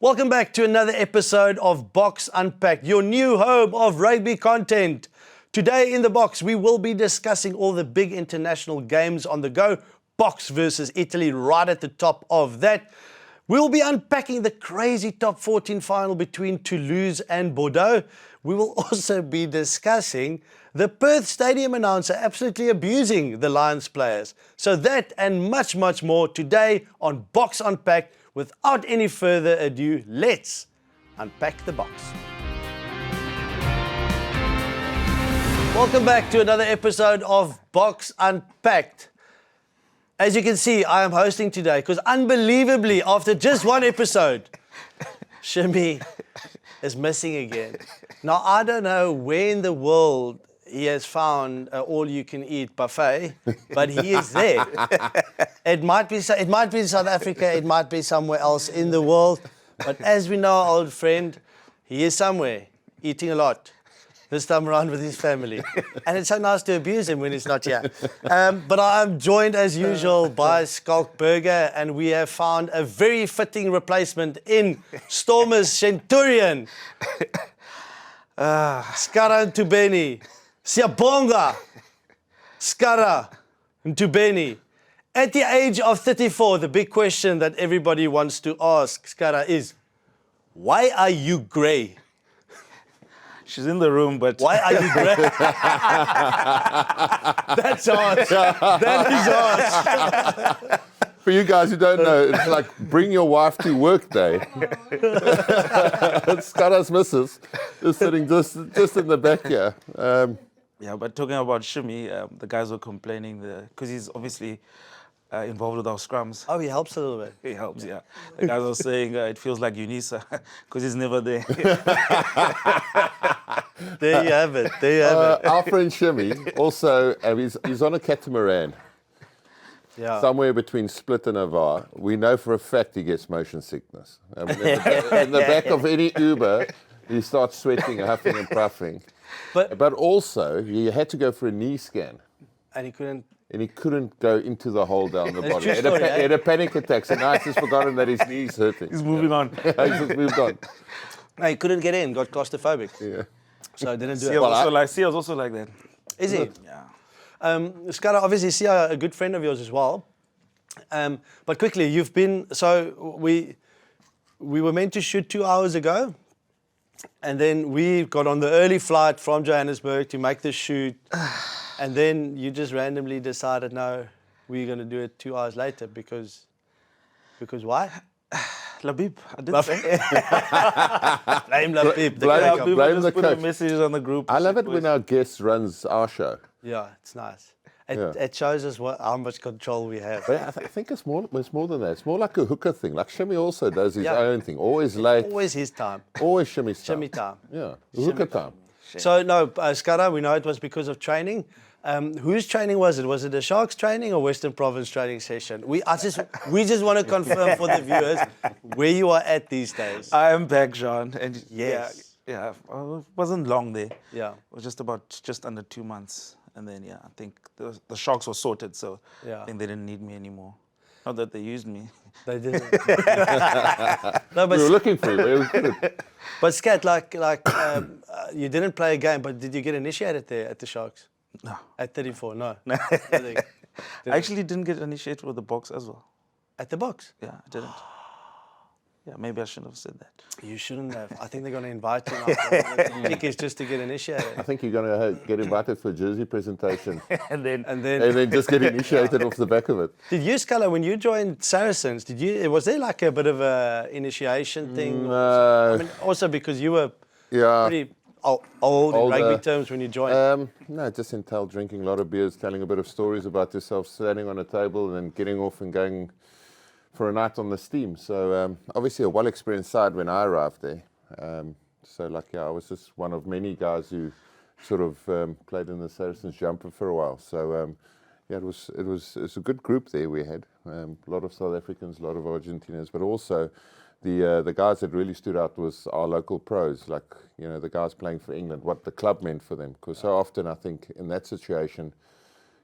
Welcome back to another episode of Boks Unpacked, your new home of rugby content. Today in the box, we will be discussing all the big international games on the go. Boks versus Italy right at the top of that. We'll be unpacking the crazy top 14 final between Toulouse and Bordeaux. We will also be discussing the Perth Stadium announcer absolutely abusing the Lions players. So that and much, much more today on Boks Unpacked. Without any further ado, let's unpack the box. Welcome back to another episode of Boks Unpacked. As you can see, I am hosting today because unbelievably, after just one episode, Shimmy is missing again. Now, I don't know where in the world he has found an all-you-can-eat buffet, but he is there. It might be in South Africa, it might be somewhere else in the world, but as we know, our old friend, he is somewhere, eating a lot, this time around with his family. And it's so nice to abuse him when he's not here. But I'm joined, as usual, by Schalk Burger, and we have found a very fitting replacement in Stormer's Centurion, Scarra Ntubeni. Siyabonga, Scarra Ntubeni. At the age of 34, the big question that everybody wants to ask Scarra is, why are you grey? She's in the room, but... Why are you grey? That's harsh. That is harsh. For you guys who don't know, it's like bring your wife to work day. Scarra's missus is sitting just in the back here. Yeah, but talking about Shimmy, the guys were complaining because he's obviously involved with our scrums. Oh, he helps a little bit. He helps, yeah. The guys were saying it feels like Unisa because he's never there. There you have it. There you have it. Our friend Shimmy also, he's on a catamaran. Yeah. Somewhere between Split and Avar. We know for a fact he gets motion sickness. I mean, in the back of any Uber, he starts sweating, huffing and puffing. But also, he had to go for a knee scan. And he couldn't. And he couldn't go into the hole down the bottom. True story, He had a panic attack, so now he's just forgotten that his knee's hurting. He's moving on. He's just moved on. No, he couldn't get in, got claustrophobic. Yeah. So didn't do Sia's also like that. Is he? Yeah. Scarra, obviously, Sia, a good friend of yours as well. But quickly, you've been, so we were meant to shoot 2 hours ago, and then we got on the early flight from Johannesburg to make the shoot, and then you just randomly decided, no, we're going to do it 2 hours later because why? Labib, I did say. Blame Labib. Blame the put a coach. message on the group. I love it when our guest runs our show. Yeah, it's nice. It shows us how much control we have. But I think it's more than that. It's more like a hooker thing. Like Shimmy also does his own thing. Always late. Always his time. Always Shimmy's time. Shimmy time. Yeah, hooker time. So, no, Scarra, we know it was because of training. Whose training was it? Was it the Sharks training or Western Province training session? We just want to confirm for the viewers where you are at these days. I am back, John. And Yes. Yeah, it wasn't long there. Yeah. It was just under 2 months. And then, I think the Sharks were sorted, so I think they didn't need me anymore. Not that they used me. They didn't. No, We were looking for you. but Scat, you didn't play a game, but did you get initiated there at the Sharks? No. At 34, no. I actually didn't get initiated with the Boks as well. At the box? Yeah, I didn't. Yeah, maybe I shouldn't have said that. You shouldn't have. I think they're going to invite you now. The kick is just to get initiated. I think you're going to get invited for a jersey presentation And then And then and then just get initiated off the back of it. did you, Scarra, when you joined Saracens, was there like a bit of a initiation thing? No. I mean, also because you were Yeah. pretty old in Older. rugby terms when you joined. No, it just entailed drinking a lot of beers, telling a bit of stories about yourself, standing on a table and then getting off and going for a night on the steam. So obviously a well-experienced side when I arrived there. I was just one of many guys who sort of played in the Saracens jumper for a while. So it was a good group there we had. A lot of South Africans, a lot of Argentinians, but also the guys that really stood out was our local pros, like the guys playing for England, what the club meant for them. Because so often I think in that situation,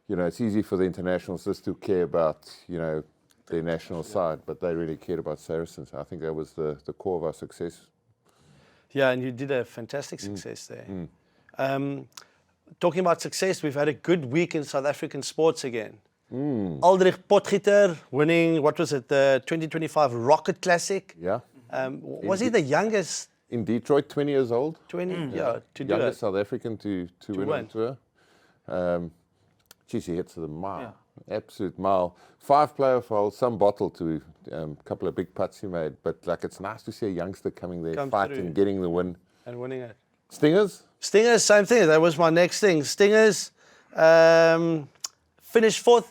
it's easy for the internationals just to care about their national side, but they really cared about Saracens. I think that was the core of our success. Yeah, and you did a fantastic success there. Talking about success, we've had a good week in South African sports again. Aldrich Potgieter winning, what was it, the 2025 Rocket Classic? Yeah. Was he the youngest? In Detroit, 20 years old. 20, yeah, to do Youngest it. South African to win on tour. Geez, he hits the mile. Absolute mile. 5 playoff holes, some bottle to a couple of big putts he made. But like, it's nice to see a youngster coming there, fighting, getting the win. And winning it. Stingers? Stingers, same thing. That was my next thing. Stingers finished 4th.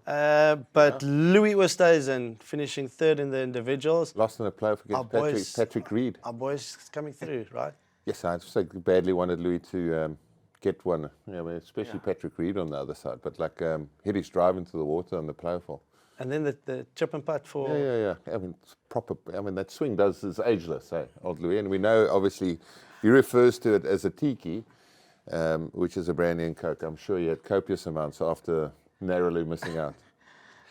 But Louis Oosthuizen finishing 3rd in the individuals. Lost in a playoff against Patrick Reed. Our boys coming through, right? Yes, I so badly wanted Louis to get one, especially Patrick Reed on the other side, but like hit his drive into the water on the playoff hole. And then the chip and putt for... Yeah. I mean, it's proper. I mean, that swing is ageless, old Louis. And we know, obviously, he refers to it as a tiki, which is a brandy and Coke. I'm sure he had copious amounts after narrowly missing out.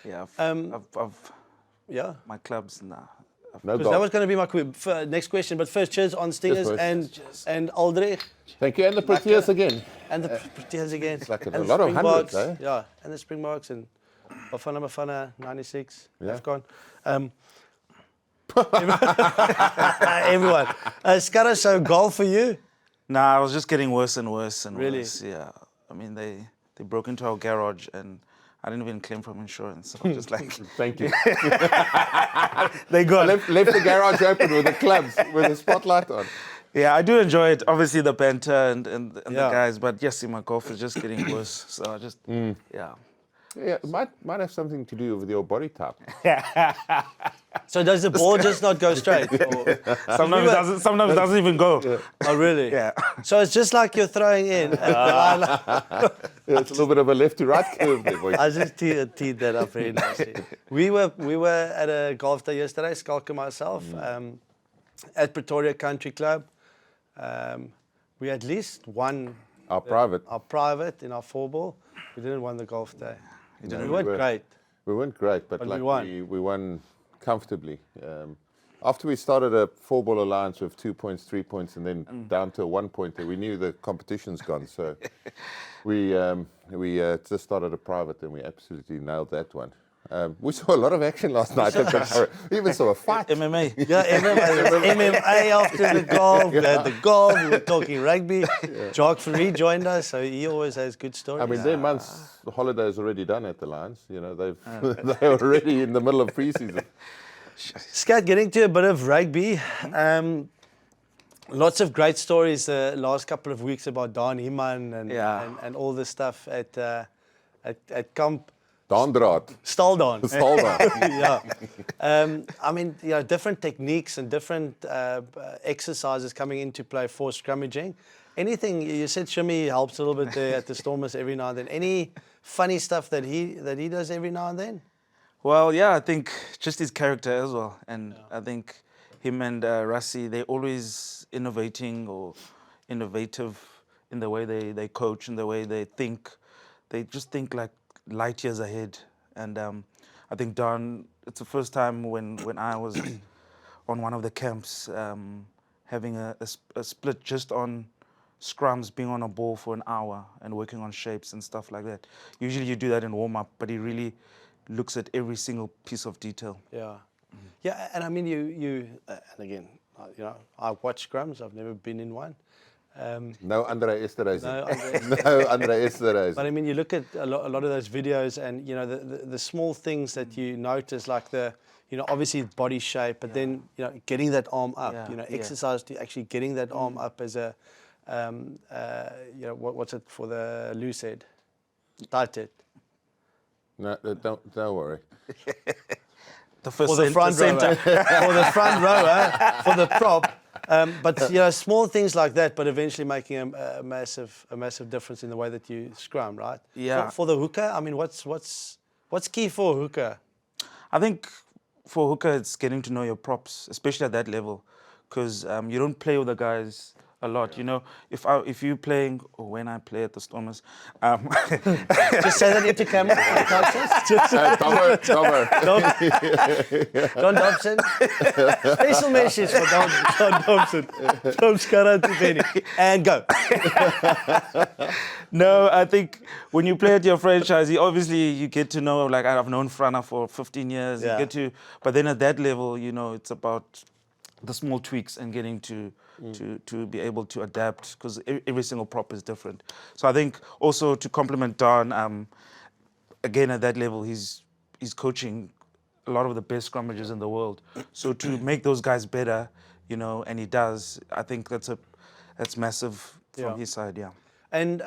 Yeah, yeah. my clubs now. No Because that was going to be my next question. But first, cheers on Stingers and Aldrich. Thank you. And the Proteas again. And the Proteas again. It's like a and lot of hundreds, Yeah, and the Springboks and Bafana, 96, yeah. AFCON. Everyone. Scarra, so goal for you? Nah, I was just getting worse and worse and Really? worse. Yeah, I mean, they broke into our garage and I didn't even claim from insurance. So I'm just like... Thank you. They got left the garage open with the clubs, with the spotlight on. Yeah, I do enjoy it. Obviously, the banter and the guys. But yes, my golf is just getting worse. So I just, Yeah, it might have something to do with your body type. So does the ball just not go straight? Or? Sometimes it doesn't even go. Yeah. Oh, really? Yeah. So it's just like you're throwing in. It's a little bit of a left to right curve there, boy. I just teed that up very nicely. We were at a golf day yesterday, Schalk and myself, at Pretoria Country Club. We at least won Our private in our 4-ball. We didn't win the golf day. No, we weren't great. We weren't great, but like we won comfortably. After we started a 4-ball alliance with 2 points, 3 points, and then down to a 1-pointer, we knew the competition's gone. So we just started a private, and we absolutely nailed that one. We saw a lot of action last night. We even saw a fight. MMA. Yeah, MMA after the golf. We had the golf. We were talking rugby. Jacques Ferry joined us, so he always has good stories. I mean, their the holiday is already done at the Lions. You know, they're already in the middle of pre-season. Scat, getting to a bit of rugby. Lots of great stories the last couple of weeks about Dan Heeman and all this stuff at Camp Daandraad. Staldan. Staldan. Yeah. I mean, different techniques and different exercises coming into play for scrummaging. Anything, you said Shimmy helps a little bit there at the Stormers every now and then. Any funny stuff that he does every now and then? Well, yeah, I think just his character as well. And I think him and Rassi, they're always innovating or innovative in the way they coach and the way they think. They just think like light years ahead. And I think Dan, it's the first time when I was on one of the camps having a split just on scrums, being on a ball for an hour and working on shapes and stuff like that. Usually you do that in warm-up, but he really looks at every single piece of detail. Yeah. Yeah, and I mean, you and again, I watch scrums. I've never been in one. No Andre Esterhuizen. No Andre Esterhuizen. But I mean, you look at a lot of those videos, and the small things that you notice, like obviously body shape, but then getting that arm up. Exercise to actually getting that arm up as a what's it for the loose head, tight head. No, don't worry. The first for the front row, for the front row, for the prop. But small things like that, but eventually making a massive difference in the way that you scrum, right? Yeah. For the hooker, I mean, what's key for a hooker? I think for hooker, it's getting to know your props, especially at that level, because you don't play with the guys a lot. You know, if you playing or when I play at the Stormers, Just say that into camera. Don Dobson. Special message for Don Dobson from Scarra Ntubeni. And go. No, I think when you play at your franchise, obviously you get to know, like I've known Frana for 15 years. Yeah. You get to, but then at that level, you know, it's about the small tweaks and getting to be able to adapt, because every single prop is different. So I think also to complement Don, again at that level, he's coaching a lot of the best scrummagers in the world. So to make those guys better, you know, and he does, I think that's massive from his side, yeah. And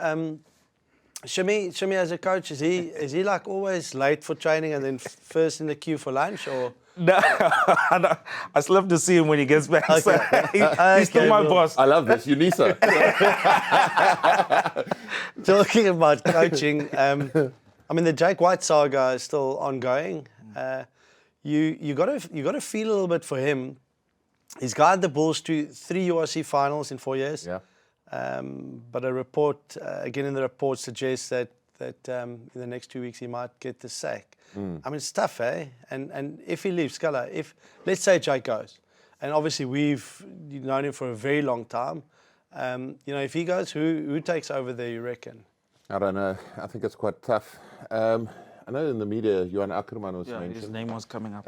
Shami as a coach, is he like always late for training and then first in the queue for lunch, or? No, I still have to see him when he gets back. Okay. So he's still my boss. I love this, Unisa. Talking about coaching, I mean the Jake White saga is still ongoing. You got to feel a little bit for him. He's guided the Bulls to 3 URC finals in 4 years. Yeah. But a report, again in the report, suggests that in the next 2 weeks he might get the sack. I mean, it's tough, eh? And if he leaves, Scala, if, let's say Jake goes, and obviously we've known him for a very long time, you know, if he goes, who takes over there, you reckon? I don't know. I think it's quite tough. I know in the media, Johan Ackerman was Yeah, mentioned. his name was coming up.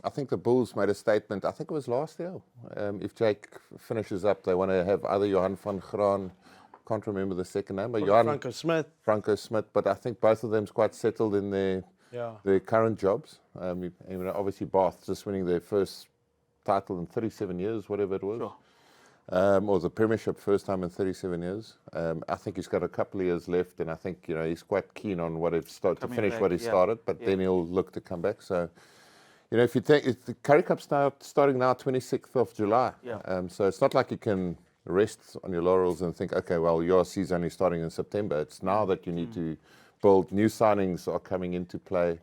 I think the Bulls made a statement, I think it was last year. If Jake finishes up, they want to have either Johan van Graan, can't remember the second name, but Johan Franco Smith, but I think both of them's quite settled in their current jobs. Obviously Bath just winning their first title in 37 years, whatever it was. Sure. Or the Premiership, first time in 37 years. I think he's got a couple of years left, and I think, you know, he's quite keen on what he's to finish back, what he yeah. started, but then he'll look to come back. So, you know, if you take the Currie Cup's starting now, 26th of July. Yeah. So it's not like you can rest on your laurels and think, okay, well, your season only starting in September. It's now that you need to build. New signings are coming into play.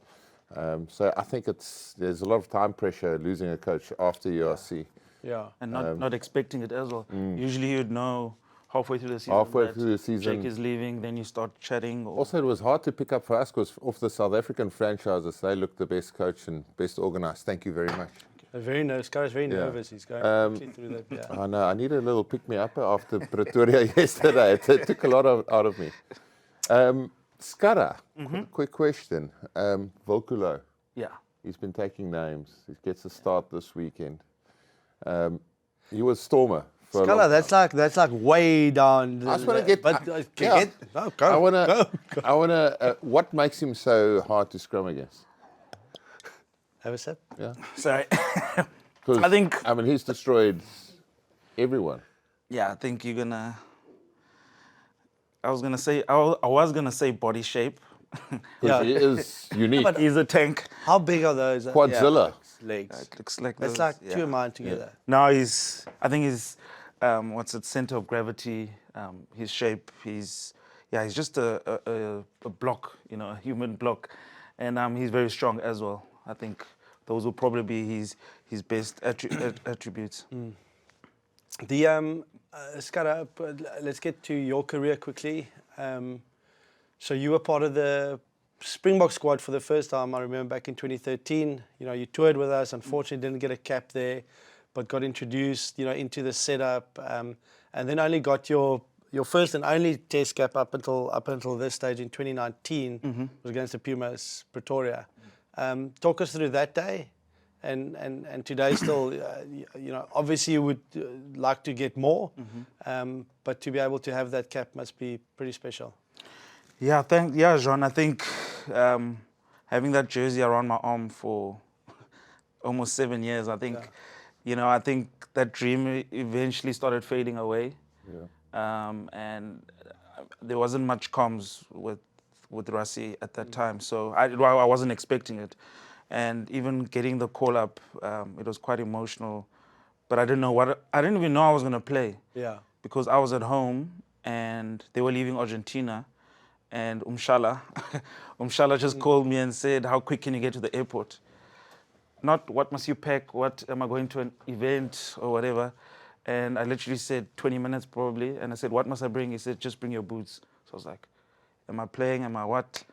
So I think there's a lot of time pressure losing a coach after URC. Yeah. And not expecting it as well. Usually you'd know halfway through the season. Halfway through the season. Jake is leaving, then you start chatting. Also, it was hard to pick up for us because of the South African franchises, they looked the best coach and best organised. Thank you very much. Very nervous. Scarra's very nervous. He's going quickly through that. Yeah. I know. I need a little pick-me-upper after Pretoria yesterday. It took a lot out of me. Scarra, quick question. Volkulo, Yeah. he's been taking names. He gets a start this weekend. He was Stormer. Scarra, that's like way down. I just want to get. Go. I want to. What makes him so hard to scrum against? Have a sip. Yeah. Sorry. Because I think. I mean, he's destroyed everyone. Yeah, I think you're gonna. I was gonna say body shape. Because he is unique. but He's a tank. How big are those? Quadzilla. Legs. It looks like It's those, like yeah. two of mine together. No, I think he's, center of gravity, his shape, he's just a block, you know, a human block. And he's very strong as well. I think those will probably be his best attributes. The Scarra, let's get to your career quickly. So you were part of the Springbok squad for the first time, I remember, back in 2013. You know, you toured with us. Unfortunately, didn't get a cap there, but got introduced, you know, into the setup, and then only got your first and only test cap up until this stage in 2019 was against the Pumas, Pretoria. Talk us through that day, and today still, you know, obviously you would like to get more, but to be able to have that cap must be pretty special. Yeah, Jean. I think having that jersey around my arm for almost 7 years, I think, you know, I think that dream eventually started fading away. Yeah. And there wasn't much comms with Rassie at that time, so I wasn't expecting it. And even getting the call up, it was quite emotional. But I didn't even know I was going to play. Yeah. Because I was at home and they were leaving Argentina. And Umshala just called me and said, how quick can you get to the airport? Not what must you pack, what am I going to an event or whatever. And I literally said 20 minutes probably. And I said, what must I bring? He said, just bring your boots. So I was like, am I playing? Am I what?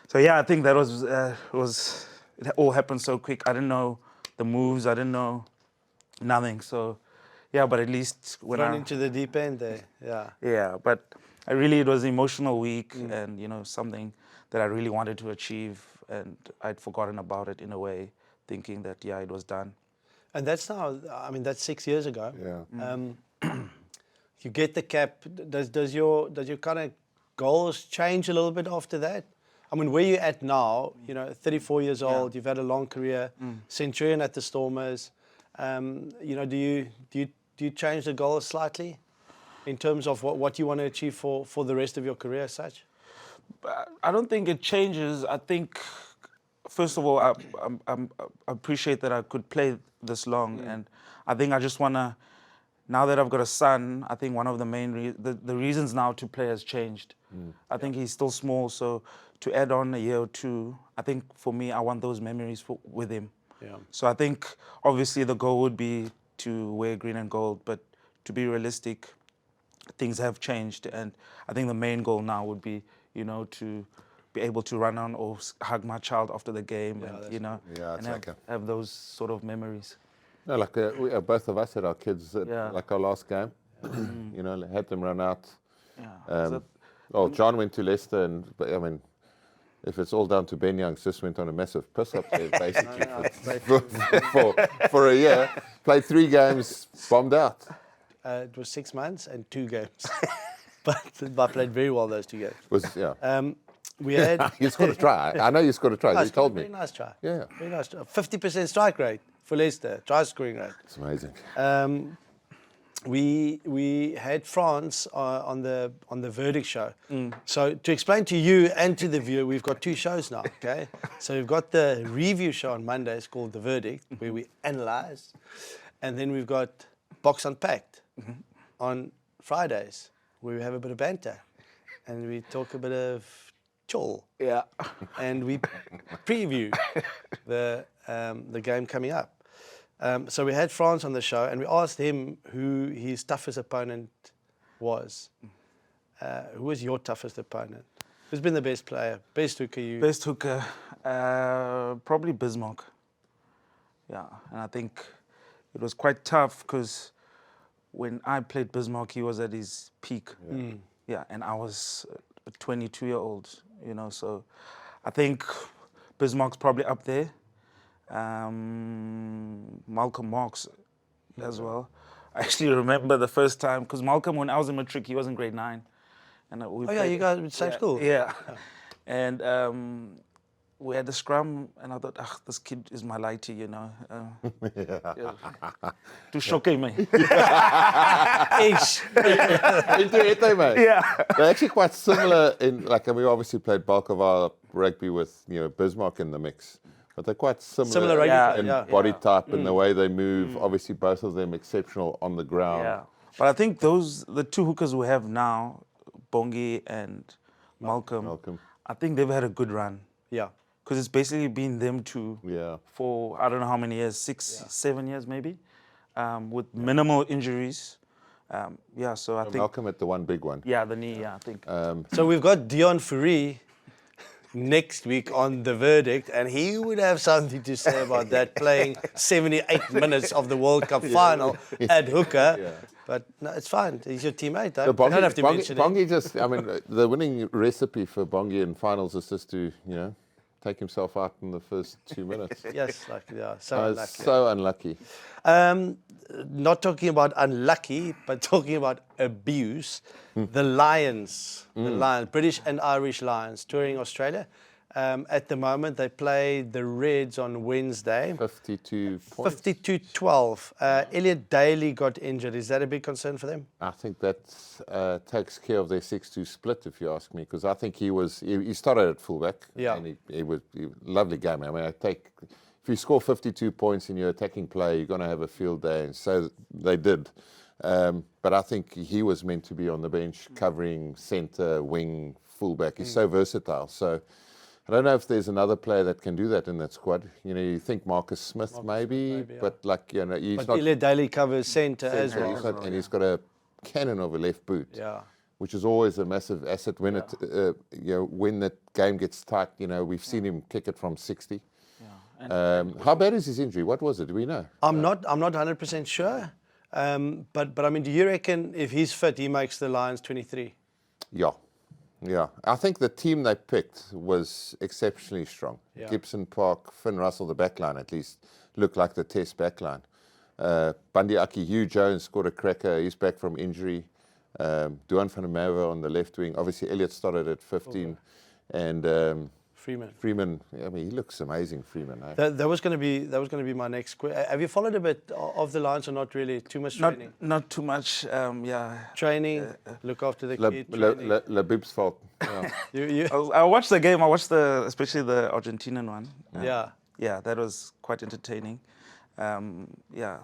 So yeah, I think that was it all happened so quick. I didn't know the moves. I didn't know nothing. So yeah, but at least when Thrown into the deep end there. Yeah. yeah, but it was an emotional week and, you know, something that I really wanted to achieve. And I'd forgotten about it in a way, thinking that, yeah, it was done. And that's now, I mean, that's 6 years ago. Yeah. You get the cap. Does your kind of goals change a little bit after that? I mean, where you at now, you know, 34 years old, you've had a long career, Centurion at the Stormers. You know, do you change the goals slightly in terms of what you want to achieve for the rest of your career as such? I don't think it changes. I think, first of all, I appreciate that I could play this long. And I think I just want to, now that I've got a son, I think one of the main the reasons now to play has changed. I think he's still small, so to add on a year or two, I think for me, I want those memories with him. Yeah. So I think obviously the goal would be to wear green and gold, but to be realistic, things have changed. And I think the main goal now would be, you know, to be able to run on or hug my child after the game, and, you know, and have those sort of memories. No, like both of us had our kids at like our last game. You know, had them run out. Yeah. Well, John went to Leicester, and I mean, if it's all down to Ben Youngs, just went on a massive piss up there, basically, for a year. Played 3 games, bombed out. It was 6 months and 2 games. but I played very well those 2 games. We had. You scored a try. I know you scored a try. You told me. Very nice try. Yeah. Very nice try. 50% strike rate for Leicester. Try scoring rate. It's amazing. We had France on the verdict show. So to explain to you and to the viewer, we've got 2 shows now. Okay. So we've got the review show on Monday. It's called The Verdict, where we analyze, and then we've got Boks Unpacked on Fridays, where we have a bit of banter, and we talk a bit of chill. Yeah. And we preview the game coming up. So we had France on the show, and we asked him who his toughest opponent was. Who was your toughest opponent? Who's been the best player? Best hooker? Best hooker, probably Bismarck. Yeah, and I think it was quite tough because when I played Bismarck, he was at his peak. Yeah, and I was a 22-year-old, you know, so I think Bismarck's probably up there. Malcolm Marx as well. I actually remember the first time, because Malcolm, when I was in matric, he was in grade 9. And you guys were same school? Yeah. And we had the scrum, and I thought, this kid is my lighty, you know. To shock me. Ish. Yeah. They're actually quite similar in, like, and we obviously played bulk of our rugby with, you know, Bismarck in the mix. But they're quite similar in body type and the way they move. Obviously, both of them exceptional on the ground. Yeah. But I think the 2 hookers we have now, Bongi and Malcolm, I think they've had a good run. Yeah. Because it's basically been them 2 for I don't know how many years, 6, 7 years maybe, with minimal injuries. So I think Malcolm had the one big one. Yeah, the knee. Yeah, I think. So we've got Dion Fourie next week on The Verdict, and he would have something to say about that, playing 78 minutes of the World Cup final at hooker. Yeah. But no, it's fine. He's your teammate, though. Bongi, you don't have to mention it. Bongi just, I mean, the winning recipe for Bongi in finals is just to, you know, take himself out in the first 2 minutes. Yes, so unlucky. So unlucky. Not talking about unlucky, but talking about abuse. The Lions, British and Irish Lions, touring Australia. At the moment, they play the Reds on Wednesday. 52 points. 52-12. Elliot Daly got injured. Is that a big concern for them? I think that takes care of their 6-2 split, if you ask me, because I think he started at fullback. Yeah. And he was a lovely game. I mean, if you score 52 points in your attacking play, you're going to have a field day. And so they did. But I think he was meant to be on the bench covering centre, wing, fullback. He's so versatile. So I don't know if there's another player that can do that in that squad. You know, you think Marcus Smith maybe, yeah. but like, you know, he's But not Ilya Daly covers centre as centre, well. he's not- and he's got a cannon of a left boot. Yeah. Which is always a massive asset when when the game gets tight. You know, we've seen him kick it from 60. Yeah. How bad is his injury? What was it? Do we know? I'm not 100% sure. But I mean, do you reckon if he's fit, he makes the Lions 23? Yeah. I think the team they picked was exceptionally strong. Yeah. Gibson Park, Finn Russell, the backline at least, looked like the Test backline. Bundy Aki, Hugh Jones scored a cracker. He's back from injury. Duan van der Merwe on the left wing. Obviously, Elliot started at 15. And Freeman, I mean, he looks amazing, Freeman. Eh? That was going to be my next question. Have you followed a bit of the Lions or not really? Too much training? Not too much. Yeah. Training, look after the kid. Le Bib's fault. Yeah. I watched the game. I watched especially the Argentinian one. Yeah. Yeah, that was quite entertaining. Yeah,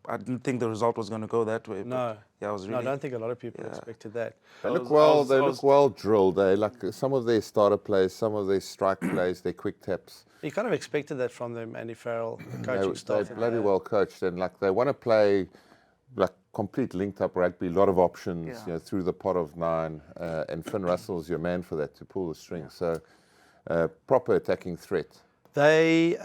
I didn't think the result was going to go that way. No. Yeah, I was really. No, I don't think a lot of people expected that. They look well drilled. They like some of their starter plays, some of their strike plays, their quick taps. You kind of expected that from them, Andy Farrell, coaching staff. They're bloody well coached, and like they want to play like complete linked up rugby, a lot of options, you know, through the pot of 9. And Finn Russell's your man for that, to pull the string. So proper attacking threat. They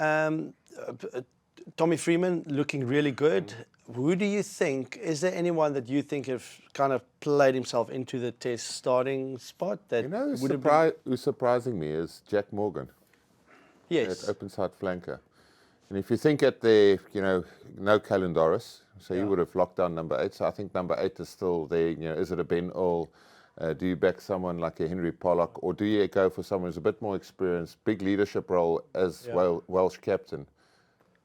Tommy Freeman looking really good. Who do you think, is there anyone that you think have kind of played himself into the Test starting spot? That You know, would have been, who's surprising me is Jack Morgan. yes. At open side flanker. And if you think at the, you know, no Calendaris, so you would have locked down number 8. So I think number 8 is still there. You know, is it a Ben Earl? Do you back someone like a Henry Pollock, or do you go for someone who's a bit more experienced, big leadership role as Welsh captain?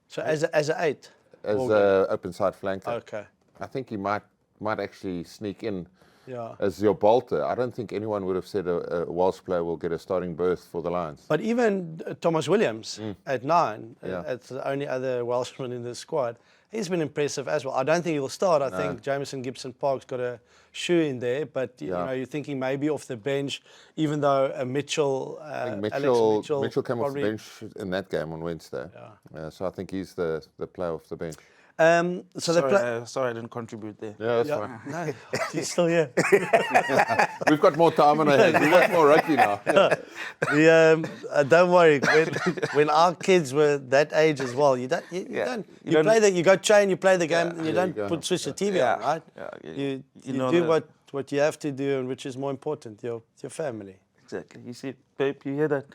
So as an 8? As an open side flanker. Okay. I think he might actually sneak in Yeah. as your bolter. I don't think anyone would have said a Welsh player will get a starting berth for the Lions. But even Thomas Williams at 9, Yeah. that's the only other Welshman in the squad, he's been impressive as well. I don't think he'll start. I think Jameson Gibson Park's got a shoe in there, but you know, you're thinking maybe off the bench, even though Mitchell, I think Alex Mitchell came off the probably- bench in that game on Wednesday. So I think he's the player off the bench. So they play. Sorry, I didn't contribute there. Yeah, that's fine. No, he's still here. We've got more time on our hands. We've got more rugby now. Don't worry. When our kids were that age as well, you go train, you play the game, and you don't switch the TV on, right? Yeah, You know do what you have to do, and which is more important, your family. Exactly. You see, babe, you hear that?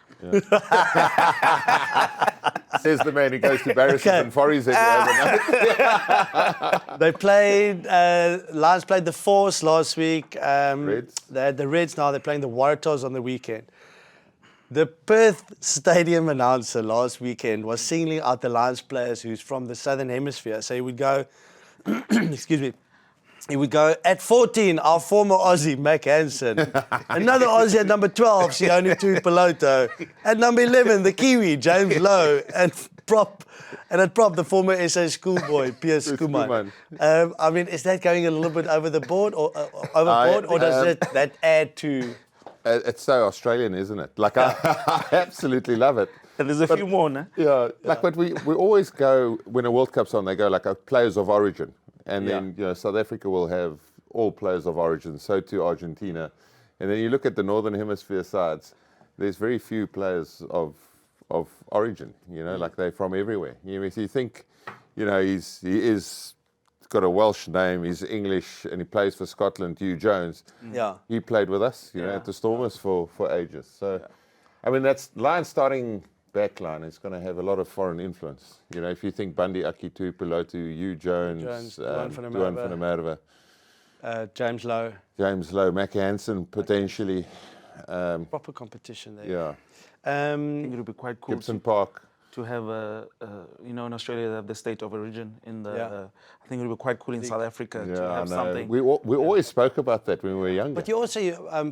Says the man who goes to Barris's and Forries every other night. They played. Lions played the Force last week. Reds. They had the Reds now. They're playing the Waratahs on the weekend. The Perth Stadium announcer last weekend was singling out the Lions players who's from the Southern Hemisphere. So he would go, excuse me, he would go, at 14, our former Aussie, Mac Hansen. Another Aussie at number 12, Sione Tuipulotu. At number 11, the Kiwi, James Lowe. And at prop, the former SA schoolboy, Piers Skuman. I mean, is that going a little bit over the board or does that add to... It's so Australian, isn't it? Like, I absolutely love it. And there's a few more, no? Yeah, like, but we always go, when a World Cup's on, they go like players of origin. And then, you know, South Africa will have all players of origin, so too Argentina. And then you look at the Northern Hemisphere sides, there's very few players of origin, you know, like they're from everywhere. You know, if you think, you know, he is got a Welsh name, he's English, and he plays for Scotland, Hugh Jones. Yeah. He played with us, you know, at the Stormers for ages. So, I mean, that's Lions starting backline is going to have a lot of foreign influence. You know, if you think Bundy Aki Tuipulotu, Hugh Jones, Duan van der Merwe, James Lowe. James Lowe, Mac Hansen potentially. Proper competition there. Yeah. I think it would be quite cool Gibson Park. to have you know, in Australia they have the state of origin. I think it would be quite cool in South Africa to have something. We always spoke about that when we were younger. But you also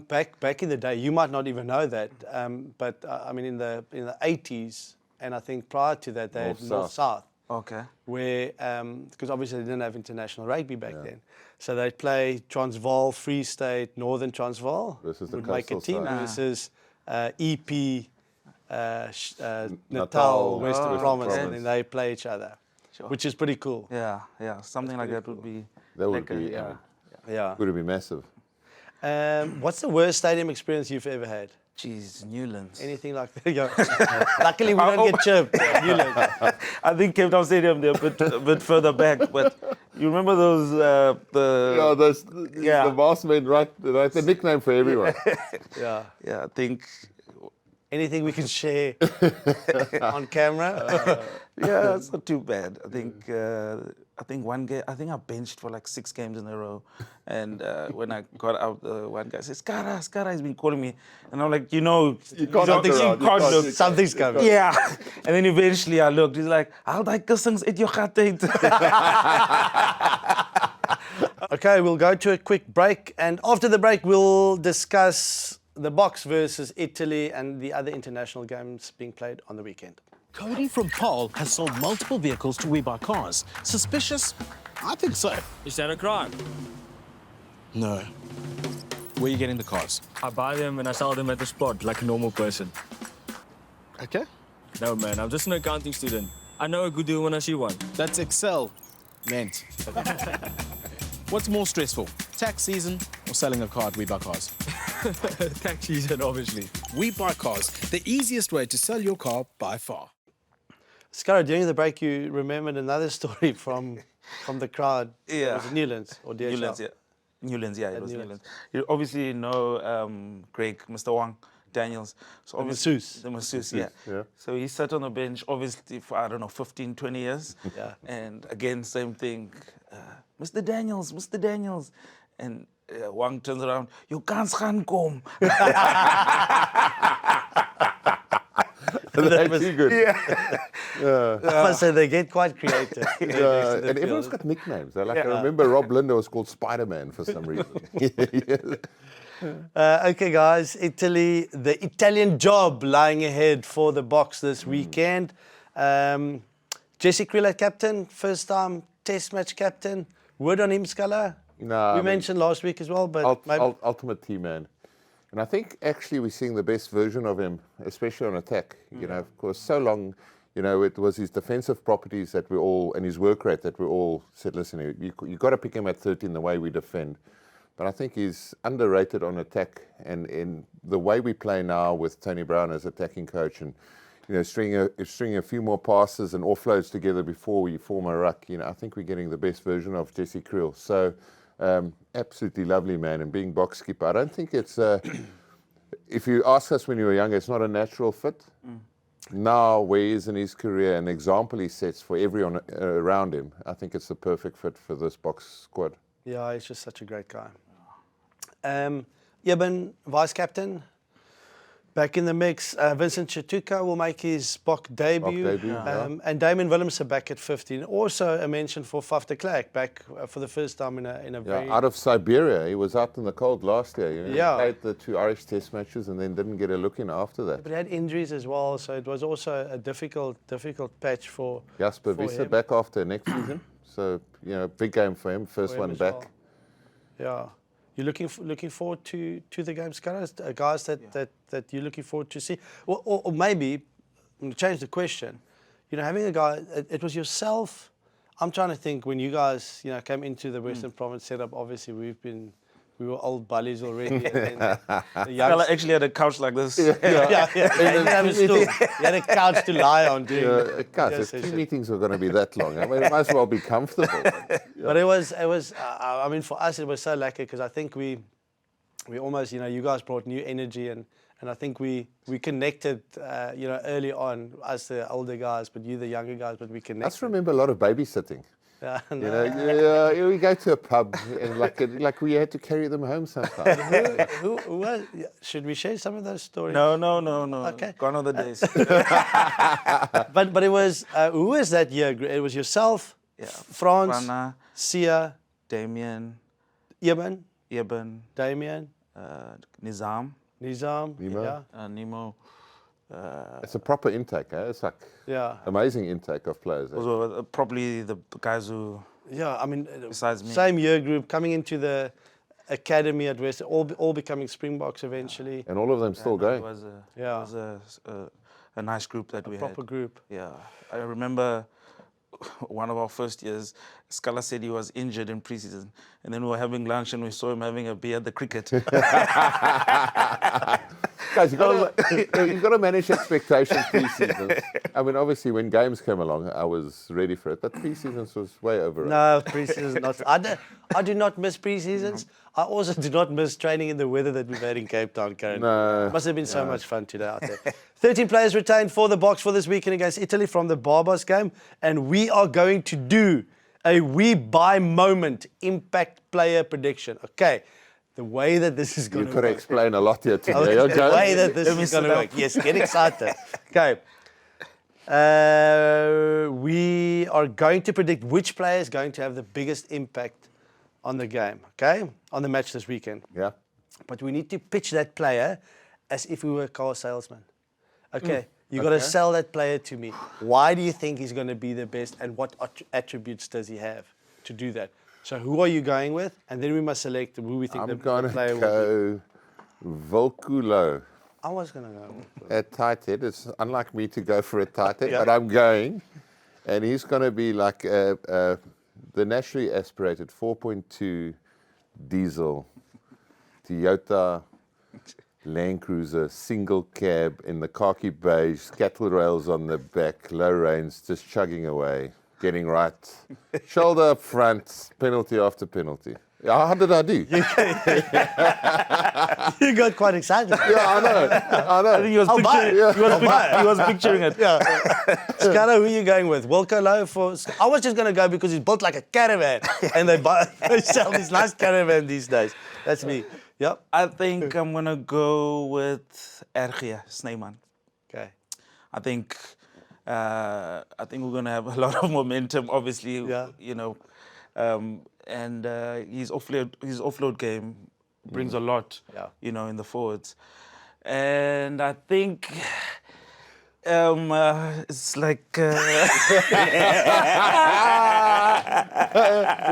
back in the day, you might not even know that, but I mean in the 80s, and I think prior to that they had North-South. Okay. Where because obviously they didn't have international rugby back then, so they'd play Transvaal, Free State, Northern Transvaal Versus the would make a coastal team side. versus EP. Natal, Western Western Province, and Province. then they play each other, which is pretty cool. Yeah, something like that would be. That would lekker, be, yeah. Yeah. would be massive. What's the worst stadium experience you've ever had? Jeez, Newlands. Anything like that? Yeah. Luckily, we don't get chirped. Newlands. I think Cape Town Stadium, they're a bit further back, but you remember those, Yeah, the boss made right, the nickname for everyone. Yeah. I think, Anything we can share on camera? yeah, it's not too bad. I think one game, I think I benched for like 6 games in a row. And when I got out, one guy said, Scarra, he's been calling me. And I'm like, you can't look. Something's coming. Yeah. And then eventually I looked, he's like, I'll die kussings at your gat uit. Okay, we'll go to a quick break. And after the break, we'll discuss the Boks versus Italy and the other international games being played on the weekend. Cody from Paul has sold multiple vehicles to WeBuyCars. Suspicious? I think so. Is that a crime? No. Where are you getting the cars? I buy them and I sell them at the spot like a normal person. Okay. No, man, I'm just an accounting student. I know a good deal when I see one. That's Excel. Meant. What's more stressful, tax season or selling a car at WeBuyCars? Tax season, obviously. WeBuyCars, the easiest way to sell your car by far. Scarra, during the break, you remembered another story from the crowd. Yeah. Was it Newlands or DHL? Newlands, yeah, it was Newlands. Newlands. You obviously know Greg, Mr. Wang Daniels. So masseuse. The masseuse, yeah. Yeah. So he sat on the bench, obviously, for, 15, 20 years. Yeah. And again, same thing. Mr. Daniels. And Wang turns around, you can't kom. That's too good. I must say they get quite creative. And everyone's got nicknames. I remember Rob Linder was called Spider-Man for some reason. Okay, guys, Italy, the Italian job lying ahead for the Boks this weekend. Jesse Kriel, captain, first time Test match captain. Word on him, Scala? No, we mentioned last week as well, but maybe... ultimate team man. And I think actually we're seeing the best version of him, especially on attack. You know, of course, so long, it was his defensive properties that we all, and his work rate that we all said, listen, you got to pick him at 13 the way we defend. But I think he's underrated on attack, and in the way we play now with Tony Brown as attacking coach, and stringing a few more passes and offloads together before we form a ruck. I think we're getting the best version of Jesse Kriel. So absolutely lovely man, and being box skipper, I don't think it's. If you ask us when you were younger, it's not a natural fit. Now, where he is in his career, an example he sets for everyone around him, I think it's the perfect fit for this Boks squad. Yeah, he's just such a great guy. Eben, vice captain, back in the mix. Vincent Chituka will make his Bok debut. And Damon Willemse back at 15. Also a mention for Faf de Klerk, back for the first time in a very... out of Siberia. He was out in the cold last year. He Yeah. played the 2 Irish Test matches and then didn't get a look in after that. But he had injuries as well, so it was also a difficult patch for Jasper for Wiese him. back after next season. So, big game for him. First For him one as back. well. Yeah. You're looking forward to the game, Scarra? Guys that you're looking forward to see? Or maybe, I'm going to change the question. Having a guy, it was yourself. I'm trying to think when you guys, came into the Western Province setup, obviously we were old buddies already. And then the young I actually had a couch like this. You didn't have a stool. You had a couch to lie on doing Guys, if session. 2 meetings are going to be that long, I mean, it might as well be comfortable. But it was. I mean, for us, it was so lucky because I think we almost, you guys brought new energy and I think we connected, early on, us the older guys, but you the younger guys, but we I connected. just remember a lot of babysitting. Yeah, We go to a pub and like we had to carry them home sometimes. who was? Should we share some of those stories? No. Okay. Gone are the days. But it was who was that year? It was yourself, Frans, Rana, Sia, Damien, Eben, Damien, Nizam, Nemo. yeah, Nemo. It's a proper intake, eh? It's like yeah. amazing intake of players. Eh? Also, probably the guys who, Yeah, I mean, besides me. same year group coming into the academy at West, all becoming Springboks eventually. And all of them still it going. was Yeah. a a nice group that we Proper had. group. Yeah, I remember one of our first years, Scarra said he was injured in preseason, and then we were having lunch and we saw him having a beer at the cricket. Guys, you've got to manage expectations pre-seasons. I mean, obviously, when games came along, I was ready for it. But pre-seasons was way over. No, pre-seasons not. I do not miss pre-seasons. I also do not miss training in the weather that we've had in Cape Town currently. No. Must have been so much fun today out there. 13 players retained for the Boks for this weekend against Italy from the Barbas game. And we are going to do a We Buy Moment impact player prediction. Okay. The way that this is going You've to got to work. explain a lot here today. The Okay? way that this is going to work. Yes, get excited. Okay. We are going to predict which player is going to have the biggest impact on the game, okay? On the match this weekend. Yeah. But we need to pitch that player as if we were a car salesman. Okay, you got to sell that player to me. Why do you think he's going to be the best, and what attributes does he have to do that? So who are you going with? And then we must select who we think I'm the going player to will be. go Volkulo I was going to go. at tight head. It's unlike me to go for a tight head, but I'm going. And he's going to be like the naturally aspirated 4.2 diesel Toyota Land Cruiser, single cab in the khaki beige, cattle rails on the back, low reins, just chugging away, getting right. Shoulder up front, penalty after penalty. How did I do? You got quite excited. Yeah, I know. I think he was picturing it. Yeah. Scarra, who are you going with? Wilco Low for... I was just going to go because he's built like a caravan. And they sell this nice caravan these days. That's me. Yep. I think I'm going to go with Ergia Snyman. Okay. I think we're going to have a lot of momentum, obviously, you know. And his offload game brings a lot, you know, in the forwards. And I think it's like...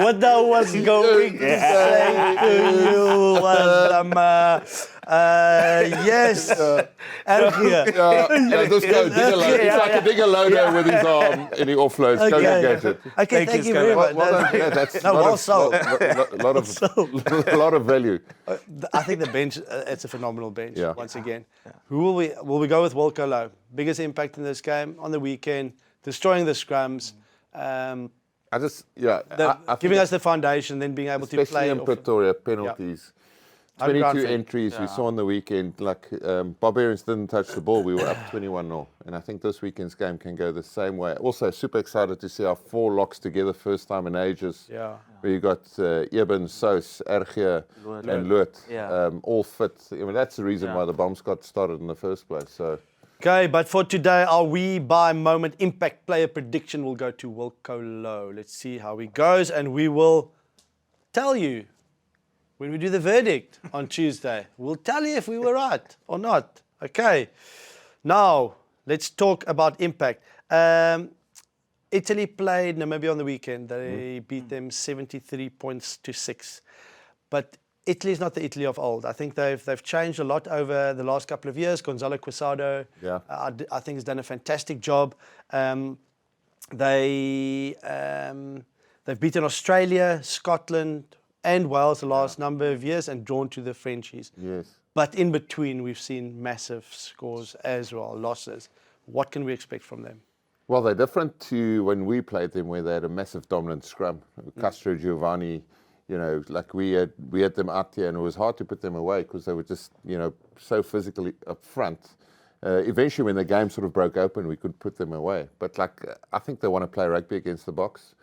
What I was going to say to you was, yes, Ergia. This guy, it's like a digger loader with his arm and he offloads. Go get it. Okay, thank you very much. That's well sold. a lot of value. I think the bench, it's a phenomenal bench, Yeah. once again. Who will we go with? Wilco Low. Biggest impact in this game on the weekend, destroying the scrums. Giving us the foundation, then being able to play. Especially in Pretoria, penalties. 22 entries we saw on the weekend. Like Barbarians didn't touch the ball. We were up 21-0. And I think this weekend's game can go the same way. Also, super excited to see our 4 locks together, first time in ages. Yeah. Where you got Eben, Sous, Ergia, and Lut, all fit. I mean, that's the reason why the bombs got started in the first place. So. Okay, but for today, our We Buy Moment impact player prediction will go to Wilco Low. Let's see how he goes, and we will tell you when we do the verdict on Tuesday. We'll tell you if we were right or not. Okay, now let's talk about impact. Italy played Namibia on the weekend. They beat them 73 points to 6. But Italy is not the Italy of old. I think they've changed a lot over the last couple of years. Gonzalo Quesado, I think, has done a fantastic job. They've beaten Australia, Scotland, and Wales the last number of years and drawn to the Frenchies. Yes. But in between, we've seen massive scores as well, losses. What can we expect from them? Well, they're different to when we played them, where they had a massive dominant scrum. Castro, Giovanni, you know, like we had them out here, and it was hard to put them away because they were just, you know, so physically up front. Eventually, when the game sort of broke open, we could put them away. But like, I think they want to play rugby against the Boks.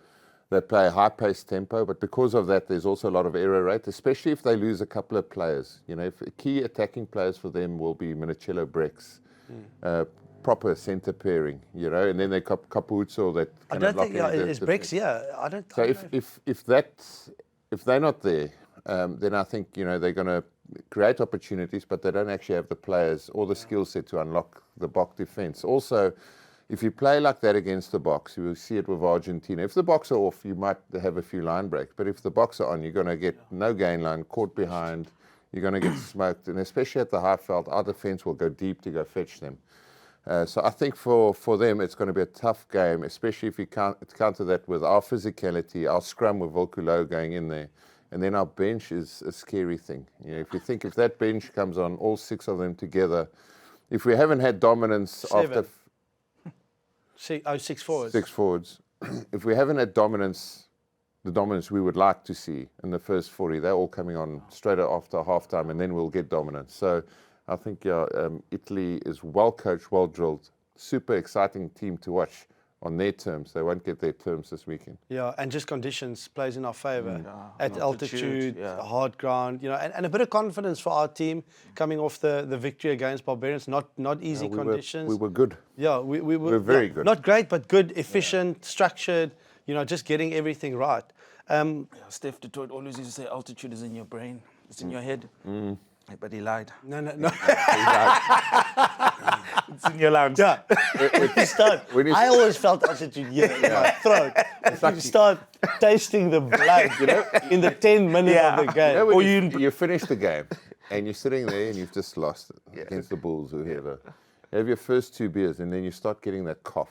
They play a high-paced tempo, but because of that, there's also a lot of error rate, especially if they lose a couple of players. You know, if key attacking players for them will be Minicello, Brex, proper centre pairing, you know, and then they got Capuzo that I don't think it's Brex. Yeah, I don't. So if they're not there, then I think, you know, they're going to create opportunities, but they don't actually have the players or the skill set to unlock the Boks defence. Also, if you play like that against the Boks, you will see it with Argentina. If the Boks are off, you might have a few line breaks. But if the Boks are on, you're going to get no gain line, caught behind. You're going to get smoked. And especially at the high veld, our defence will go deep to go fetch them. So I think for them it's going to be a tough game, especially if you counter that with our physicality, our scrum with Volkulo going in there, and then our bench is a scary thing. You know, if that bench comes on, all 6 of them together, if we haven't had dominance after 6 forwards. 6 forwards, if we haven't had dominance, the dominance we would like to see in the first 40, they're all coming on straight after halftime, and then we'll get dominance. So I think Italy is well coached, well drilled, super exciting team to watch on their terms. They won't get their terms this weekend. Yeah, and just conditions plays in our favour. At Altitude, altitude, hard ground, and a bit of confidence for our team coming off the victory against Barbarians. Not easy conditions. We were good. Yeah, we were very good. Not great, but good, efficient, structured. Just getting everything right. Steph Detroit always used to say altitude is in your brain, it's in your head. But he lied. No. It's in your lungs. Yeah. I always felt altitude here in my throat. You start tasting the blood, in the 10 minutes of the game. When you finish the game and you're sitting there and you've just lost it against the Bulls, whoever. You have your first 2 beers and then you start getting that cough.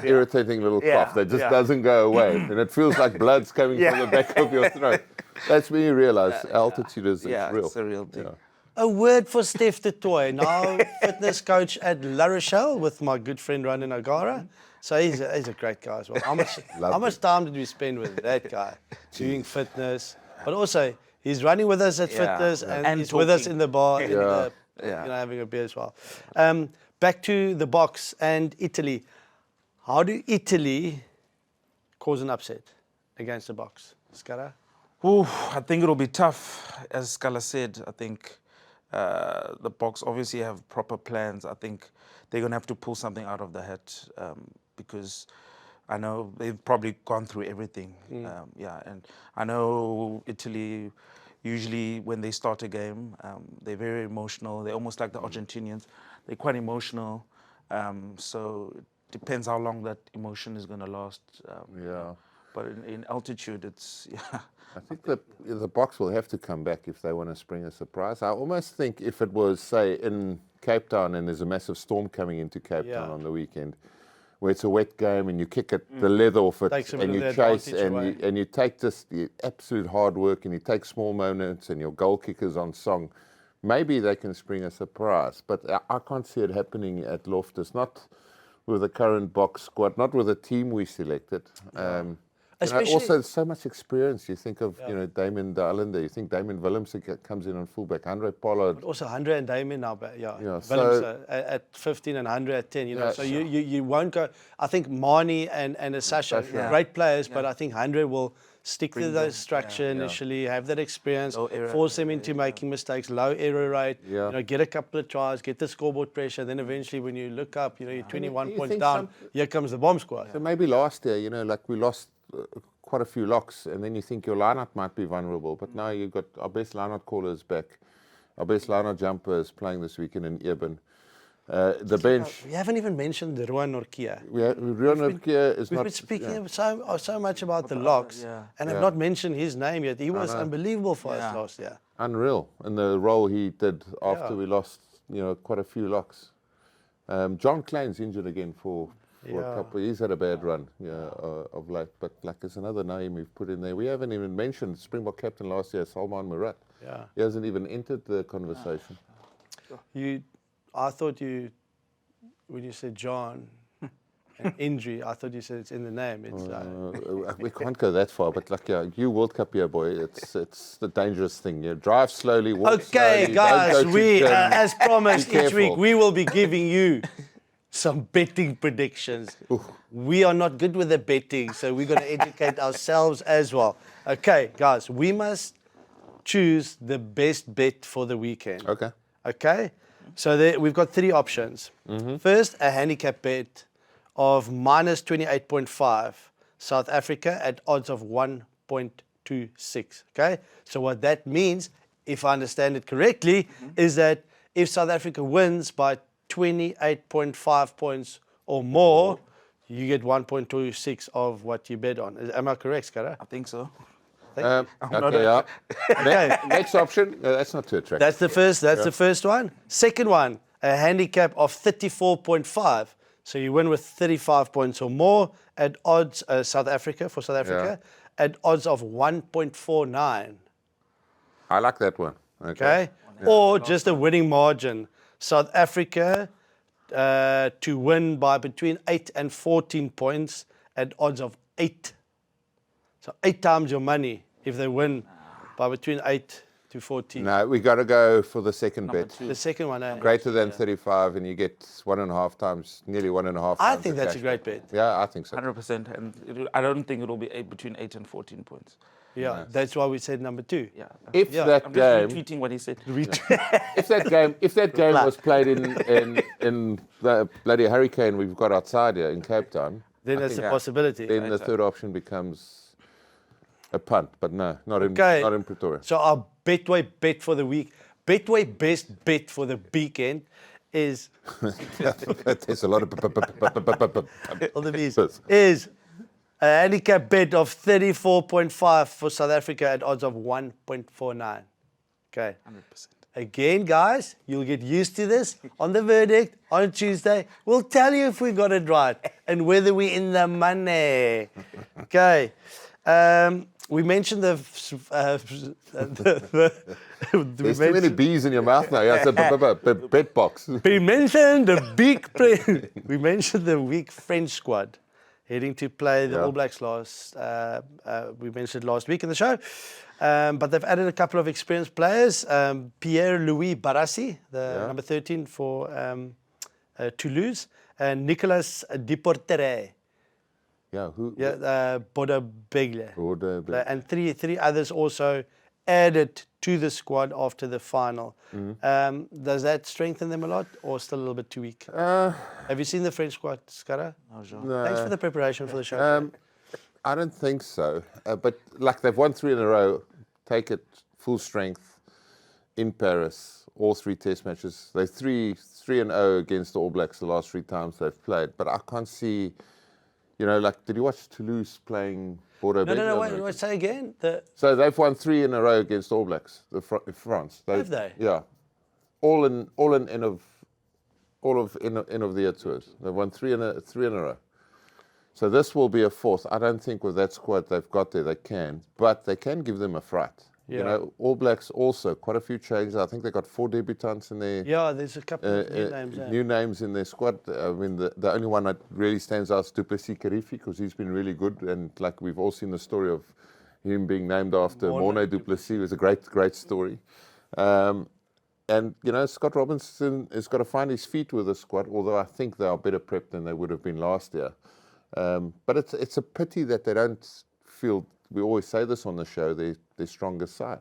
Irritating little cough that just doesn't go away. And it feels like blood's coming from the back of your throat. That's when you realize altitude is real. It's a real thing. A word for Steph Detroit, now fitness coach at La Rochelle with my good friend Ronan O'Gara. So he's a great guy as well. How much time did we spend with that guy doing fitness? But also, he's running with us at fitness and he's with us in the bar, having a beer as well. Back to the Boks and Italy. How do Italy cause an upset against the Boks? Scarra? I think it'll be tough. As Scala said, I think the Boks obviously have proper plans. I think they're going to have to pull something out of the hat because I know they've probably gone through everything. And I know Italy, usually when they start a game, they're very emotional. They're almost like the Argentinians. They're quite emotional. So it depends how long that emotion is going to last. But in altitude, it's, I think the Boks will have to come back if they want to spring a surprise. I almost think if it was, say, in Cape Town and there's a massive storm coming into Cape Town on the weekend, where it's a wet game and you kick the leather off it and you chase and you take this the absolute hard work and you take small moments and your goal kickers on song, maybe they can spring a surprise. But I can't see it happening at Loftus, not with the current Boks squad, not with the team we selected. Also, so much experience. You think of Damien de Allende. You think Damien Willems comes in on fullback. Andre Pollard. But also 100 and Damien now. But Willems at 15 and 100 at 10. So you won't go. I think Mani and Sasha, great players, but I think 100 will stick to the structure initially, have that experience, force them into making mistakes, low error rate. Get a couple of tries, get the scoreboard pressure. Then eventually, when you look up, you're 21 points down. Here comes the bomb squad. So maybe last year, like we lost quite a few locks, and then you think your lineup might be vulnerable. But now you've got our best lineout callers back, our best lineout jumpers playing this weekend in Eben. The bench. We haven't even mentioned the Ruan Norkia. Ruan Norkia is We've not. been speaking so much about the locks, and have not mentioned his name yet. He was unbelievable for us last year. Unreal in the role he did after we lost, quite a few locks. John Klein's injured again for a couple. He's had a bad run, of late. But there's another name we've put in there. We haven't even mentioned Springbok captain last year, Salman Murat. He hasn't even entered the conversation. I thought when you said John, an injury, I thought you said it's in the name. It's we can't go that far, but you World Cup year, boy, it's the dangerous thing. Drive slowly, walk slowly. Okay, guys, we, as promised each week, we will be giving you some betting predictions. We are not good with the betting, so we're going to educate ourselves as well. Okay, guys, we must choose the best bet for the weekend. Okay? So we've got 3 options. First, a handicap bet of minus 28.5. South Africa at odds of 1.26. Okay? So what that means, if I understand it correctly, is that if South Africa wins by 28.5 points or more, you get 1.26 of what you bet on. Am I correct, Scarra? I think so. Next option. That's not too attractive. That's the first. That's the first one. Second one, a handicap of 34.5. So you win with 35 points or more at odds, South Africa, at odds of 1.49. I like that one. Okay? Or just a winning margin. South Africa to win by between 8 and 14 points at odds of 8. So 8 times your money if they win by between 8 to 14. No, we got to go for the second bet. The second one, Greater than 35, and you get 1.5 times, nearly 1.5 times. I think the that's a cash great back. bet. Yeah, I think so. 100%, and I don't think it'll be between 8 and 14 points. Yeah, that's why we said number 2. Yeah. If Yeah. that I'm game, just retweeting what he said. if that game was played in the bloody hurricane we've got outside here in Cape Town, Then I that's think a possibility. then the third option becomes a punt. But no, not in Okay. not in Pretoria. So our Betway bet for the week, Betway best bet for the weekend is There's a lot of all the B's, is a handicap bet of 34.5 for South Africa at odds of 1.49. Okay. 100%. Again, guys, you'll get used to this on the verdict on Tuesday. We'll tell you if we got it right and whether we're in the money. Okay. We mentioned There's too many B's in your mouth now. Yeah, it's a bet box. We mentioned we mentioned the weak French squad heading to play the All Blacks we mentioned last week in the show. But they've added a couple of experienced players. Pierre-Louis Barassi, the number 13 for Toulouse, and Nicolas Deportere. Yeah, who? Bodo Begle. Bodo Begle. And three others also added to the squad after the final. Does that strengthen them a lot or still a little bit too weak? Have you seen the French squad, Scarra? No. Thanks for the preparation for the show. I don't think so. But like they've won 3 in a row, take it full strength in Paris, all 3 test matches. They're 3-0 against the All Blacks the last 3 times they've played. But I can't see, like, did you watch Toulouse playing Bordeaux? No, wait, say again. So they've won 3 in a row against All Blacks, France. Have they? Yeah. All in end of the year tours. They've won 3 in a row. So this will be a 4th. I don't think with that squad they've got there they can, but they can give them a fright. Yeah. All Blacks also quite a few changes. I think they got 4 debutants in there. Yeah, there's a couple of new names. New names in their squad. I mean, the only one that really stands out is Duplessis Karifi because he's been really good. And like we've all seen the story of him being named after Morne Duplessis. It was a great story. And, Scott Robinson has got to find his feet with the squad, although I think they are better prepped than they would have been last year. But it's a pity that they don't feel, we always say this on the show, their strongest side,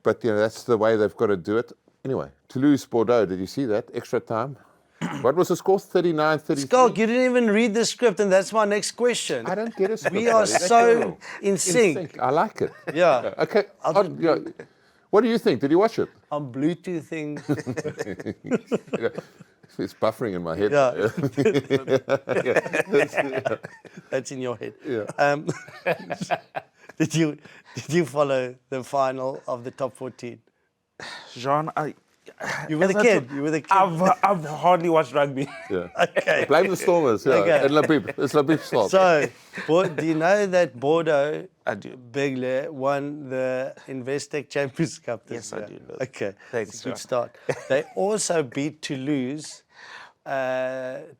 But, that's the way they've got to do it. Anyway, Toulouse-Bordeaux, did you see that? Extra time. What was the score? 39-33? Schalk, you didn't even read the script, and that's my next question. I don't get it. We are so in sync. I like it. Yeah. Okay. What do you think? Did you watch it? I'm Bluetoothing. It's buffering in my head. Yeah. That's in your head. Yeah. Did you follow the final of the top 14? Jean, You were the kid. I've hardly watched rugby. Yeah. Okay. Blame the Stormers. Yeah. Okay. And Labib. It's Labib's fault. So, do you know that Bordeaux I do. Begle won the Investec Champions Cup this Yes, I year? do. Okay. Thanks, Good John. start. They also beat Toulouse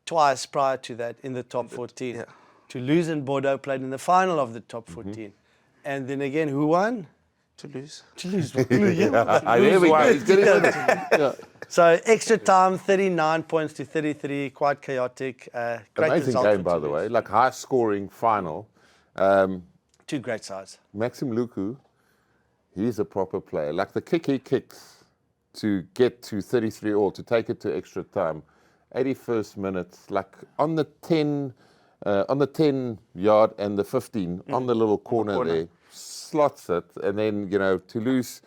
twice prior to that in the top 14. Yeah. Toulouse and Bordeaux played in the final of the top 14. And then again, who won? Toulouse. Toulouse. There we go. He's getting with it. Yeah. So extra time, 39 points to 33, quite chaotic. Great Amazing result game, for by the Toulouse. way. Like high scoring final. 2 great sides. Maxim Luku, he's a proper player. Like the kick he kicks to get to 33 all, to take it to extra time. 81st minute, like on the 10 yard and the 15 on the little corner there, slots it, and then Toulouse.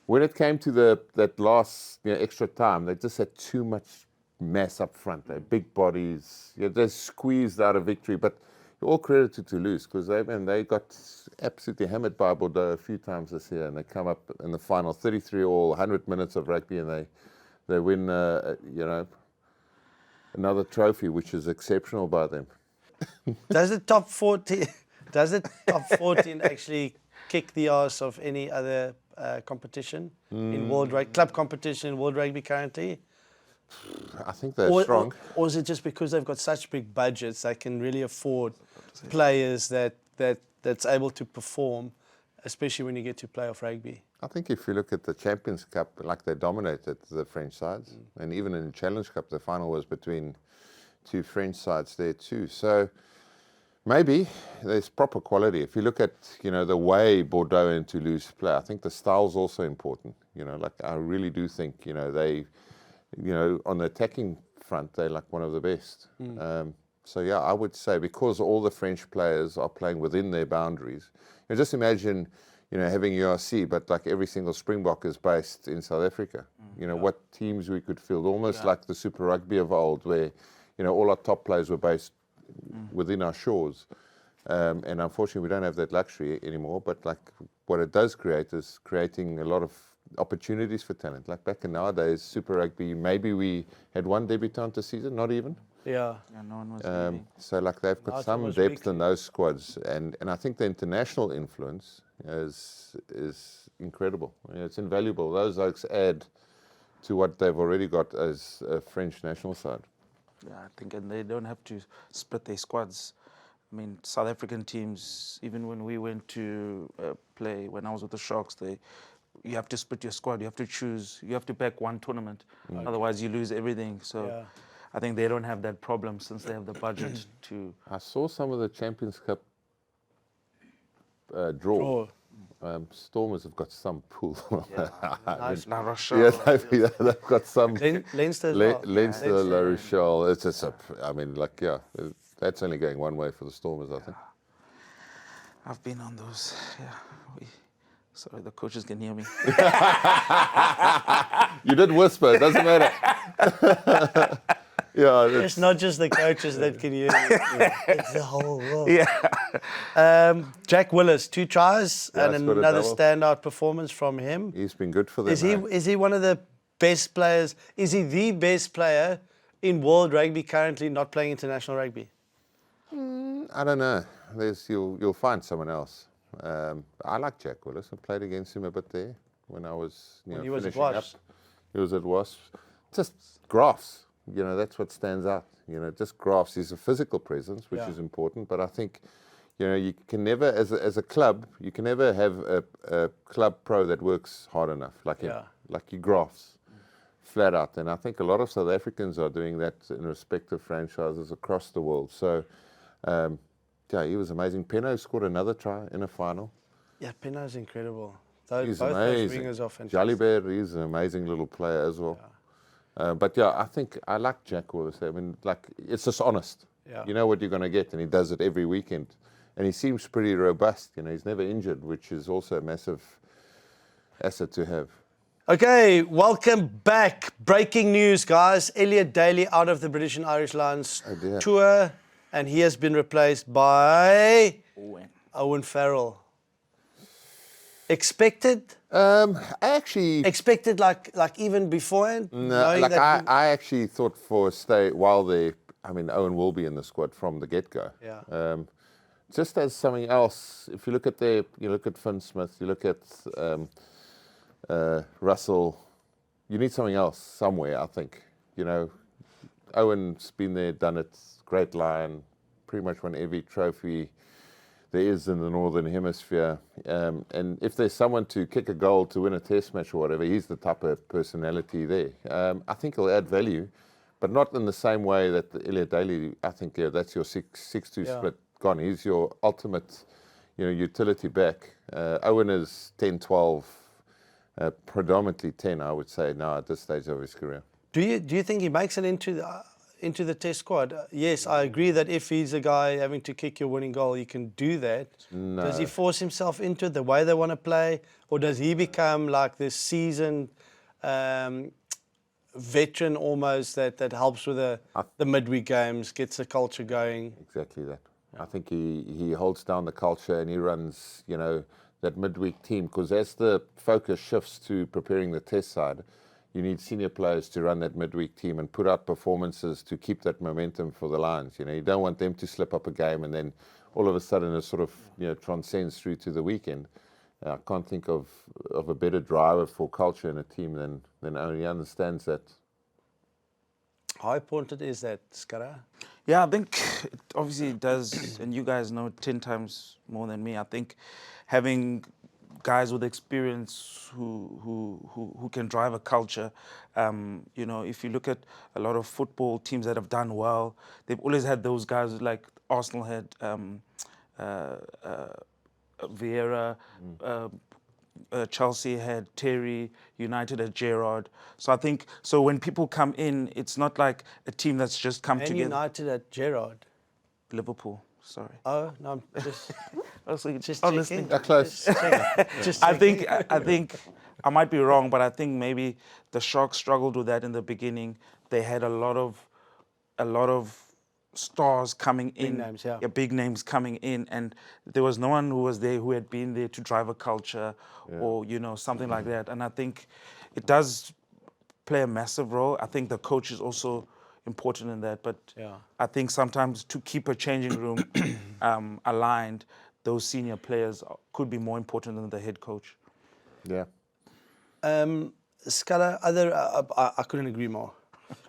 When it came to that last extra time, they just had too much mass up front. They big bodies. They squeezed out a victory, but all credit to Toulouse because they got absolutely hammered by Bordeaux a few times this year, and they come up in the final 33 all 100 minutes of rugby, and they win another trophy, which is exceptional by them. Does the top 14 actually kick the ass of any other competition in club competition in World Rugby currently? I think they're strong. Or is it just because they've got such big budgets they can really afford players that's able to perform, especially when you get to playoff rugby? I think if you look at the Champions Cup, like they dominated the French sides, and even in the Challenge Cup, the final was between two French sides there too. So maybe there's proper quality. If you look at the way Bordeaux and Toulouse play, I think the style's also important. Like I really do think they. On the attacking front, they're like one of the best. So yeah, I would say because all the French players are playing within their boundaries. Just imagine, having URC, but like every single Springbok is based in South Africa. What teams we could field, almost like the Super Rugby of old, where all our top players were based within our shores. And unfortunately, we don't have that luxury anymore. But like what it does create is creating a lot of opportunities for talent. Like back in nowadays, Super Rugby, maybe we had one debutant this season, not even. Yeah. No one was leaving. So like they've got some depth in those squads, and I think the international influence is incredible. It's invaluable. Those oaks add to what they've already got as a French national side. Yeah, I think, and they don't have to split their squads. I mean, South African teams, even when we went to play, when I was with the Sharks, you have to split your squad. You have to choose. You have to back one tournament. Otherwise, you lose everything. So I think they don't have that problem since they have the budget to. I saw some of the Champions Cup draw. Stormers have got some pool. Nice. La Rochelle. Yeah, they've got some. Leinster as well. Leinster, La Rochelle. It's just that's only going one way for the Stormers, I think. I've been on those. Yeah. Sorry, the coaches can hear me. You did whisper, it doesn't matter. Yeah, It's not just the coaches that can hear you. It's the whole world. Yeah. Jack Willis, 2 tries and he's got a another double. standout performance from him. He's been good for them. Is he one of the best players? Is he the best player in world rugby currently not playing international rugby? I don't know. You'll find someone else. I like Jack Willis. I played against him a bit there when I was When he was at finishing up. Wasps. He was at Wasps. Just graphs. That's what stands out. Just graphs. He's a physical presence, which is important. But I think, you can never, as a club, you can never have a club pro that works hard enough. Like him. Like he graphs flat out. And I think a lot of South Africans are doing that in respective franchises across the world. So, he was amazing. Penno scored another try in a final. Yeah, Penno's incredible. He's Both those amazing. wingers are fantastic. Jalibert, he's an amazing little player as well. But I think I like Jack Willis. I mean, it's just honest. Yeah. You know what you're going to get, and he does it every weekend. And he seems pretty robust. He's never injured, which is also a massive asset to have. Okay, welcome back. Breaking news, guys. Elliot Daly out of the British and Irish Lions tour, and he has been replaced by Owen Farrell. Expected? I actually... Expected like even beforehand? No, knowing that I actually thought for a stay while they... I mean, Owen will be in the squad from the get-go. Yeah. Just as something else, if you look at you look at Finn Smith, you look at Russell, you need something else somewhere, I think. Owen's been there, done it, great Lion, pretty much won every trophy there is in the Northern Hemisphere. And if there's someone to kick a goal to win a test match or whatever, he's the type of personality there. I think he'll add value, but not in the same way that Elliot Daly, I think that's your 6-2 split gone. He's your ultimate utility back. Owen is 10-12, predominantly 10, I would say, now at this stage of his career. Do you think he makes it into the test squad? Yes, I agree that if he's a guy having to kick your winning goal, he can do that. No. Does he force himself into it the way they want to play? Or does he become like this seasoned veteran almost that helps with the midweek games, gets the culture going? Exactly that. I think he holds down the culture and he runs, you know, that midweek team, because as the focus shifts to preparing the test side, you need senior players to run that midweek team and put out performances to keep that momentum for the Lions. You know, you don't want them to slip up a game and then all of a sudden it sort of, you know, transcends through to the weekend. I can't think of a better driver for culture in a team than Owen. He understands that. How important is that, Scarra? Yeah, I think it obviously does, and you guys know 10 times more than me. I think having guys with experience who can drive a culture, you know, if you look at a lot of football teams that have done well, they've always had those guys, like Arsenal had Vieira, Chelsea had Terry, United had Gerrard. So I think, so when people come in, it's not like a team that's just come And together. United at Gerrard. Liverpool, sorry. Oh, no, I'm just, just Oh, checking. listening. They're close. Just checking. Just I checking. think I might be wrong, but I think maybe the Sharks struggled with that in the beginning. They had a lot of stars coming in, names, yeah. big names coming in, and there was no one who was there who had been there to drive a culture or, you know, something like that. And I think it does play a massive role. I think the coach is also important in that, but Yeah. I think sometimes to keep a changing room aligned, those senior players could be more important than the head coach. Yeah. Scarra, I couldn't agree more.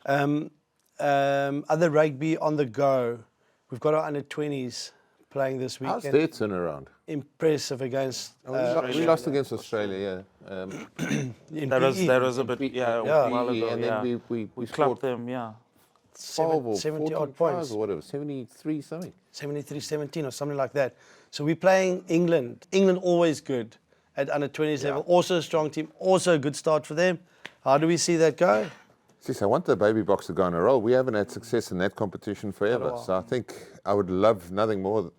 Other rugby on the go. We've got our under-20s playing this How's weekend. their turnaround? Impressive against We lost against Australia, yeah. in That PE. was a bit, a while ago, and yeah. then we We scored clubbed them, yeah. 12 or 70 odd 14 points. or whatever, 73 something. 73-17 or something like that. So we're playing England. England always good at under-20s level. Also a strong team. Also a good start for them. How do we see that go? Sis, I want the baby box to go on a roll. We haven't had success in that competition forever. So I think I would love nothing more